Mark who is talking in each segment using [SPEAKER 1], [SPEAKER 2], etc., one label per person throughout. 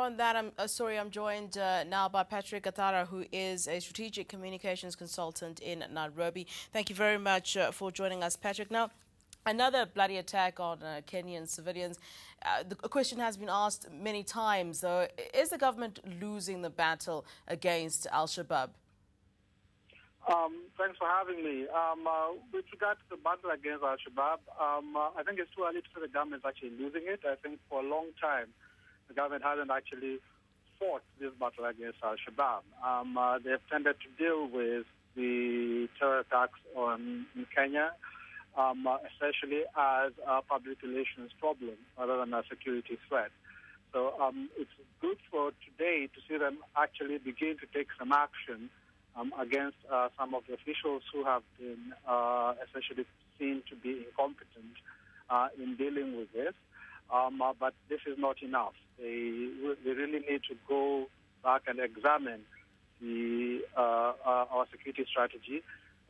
[SPEAKER 1] on that story, I'm joined now by Patrick Gathara, who is a strategic communications consultant in Nairobi. Thank you very much for joining us, Patrick. Now, another bloody attack on Kenyan civilians. The question has been asked many times, though, is the government losing the battle against al-shabaab?
[SPEAKER 2] Thanks for having me. With regard to the battle against al-shabaab, I think it's too early to say the government is actually losing it. I think for a long time, the government hasn't actually fought this battle against al-shabaab. They've tended to deal with the terror attacks in Kenya, essentially as a public relations problem rather than a security threat. So it's good for today to see them actually begin to take some action against some of the officials who have been essentially seen to be incompetent in dealing with this. But this is not enough. They really need to go back and examine our security strategy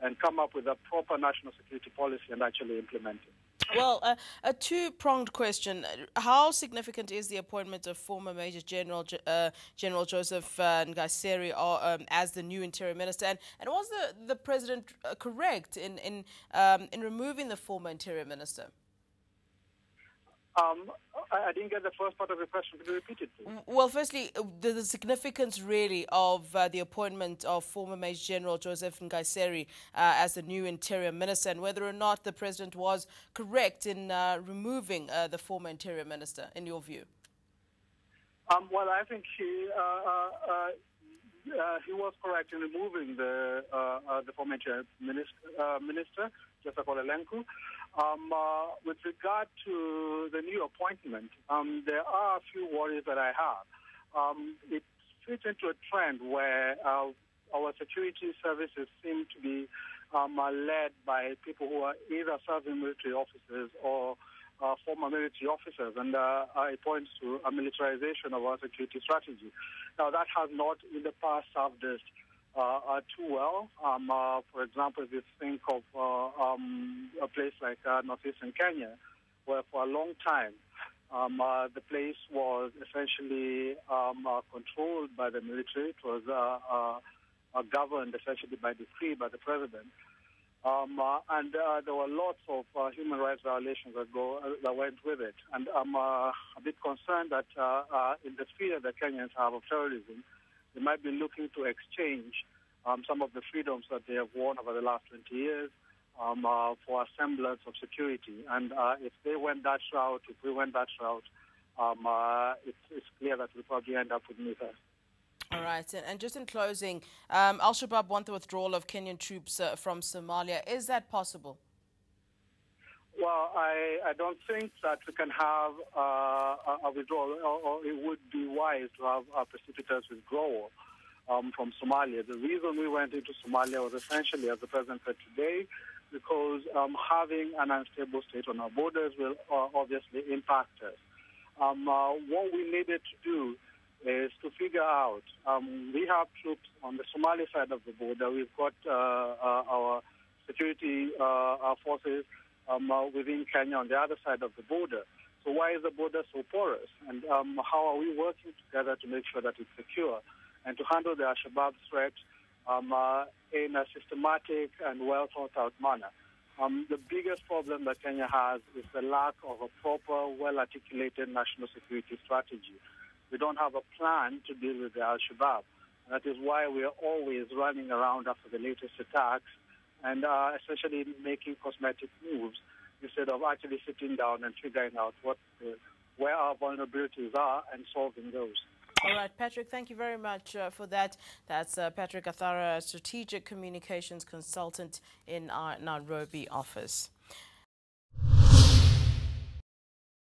[SPEAKER 2] and come up with a proper national security policy and actually implement it.
[SPEAKER 1] Well, a two-pronged question. How significant is the appointment of former Major General Joseph Nkaissery as the new interior minister? And was the president correct in removing the former interior minister?
[SPEAKER 2] I didn't get the first part of the question. Could you repeat it, please?
[SPEAKER 1] Well, firstly, the significance really of the appointment of former Major General Joseph Nkaissery as the new interior minister, and whether or not the president was correct in removing the former interior minister, in your view.
[SPEAKER 2] Well, I think he was correct in removing the former interior minister, Joseph Nkaissery. With regard to the new appointment, there are a few worries that I have. It fits into a trend where our security services seem to be led by people who are either serving military officers or former military officers, and it points to a militarization of our security strategy. Now, that has not in the past served us too well. For example, if you think of a place like northeastern Kenya, where for a long time the place was essentially controlled by the military. It was governed essentially by decree by the president. And there were lots of human rights violations that went with it. And I'm a bit concerned that in the fear that Kenyans have of terrorism, they might be looking to exchange some of the freedoms that they have won over the last 20 years for a semblance of security. And if they went that route, if we went that route, it's clear that we'll probably end up with neither.
[SPEAKER 1] All right. And just in closing, al-shabaab want the withdrawal of Kenyan troops from Somalia. Is that possible?
[SPEAKER 2] Well, I don't think that we can have a withdrawal, or it would be wise to have a precipitous withdrawal from Somalia. The reason we went into Somalia was essentially, as the president said today, because having an unstable state on our borders will obviously impact us. What we needed to do is to figure out, we have troops on the Somali side of the border. We've got our security forces within Kenya on the other side of the border. So why is the border so porous? And how are we working together to make sure that it's secure and to handle the al-shabaab threat in a systematic and well-thought-out manner? The biggest problem that Kenya has is the lack of a proper, well-articulated national security strategy. We don't have a plan to deal with the al-shabaab. That is why we are always running around after the latest attacks and essentially making cosmetic moves instead of actually sitting down and figuring out where our vulnerabilities are and solving those.
[SPEAKER 1] All right, Patrick, thank you very much for that. That's Patrick Gathara, strategic communications consultant in our Nairobi office.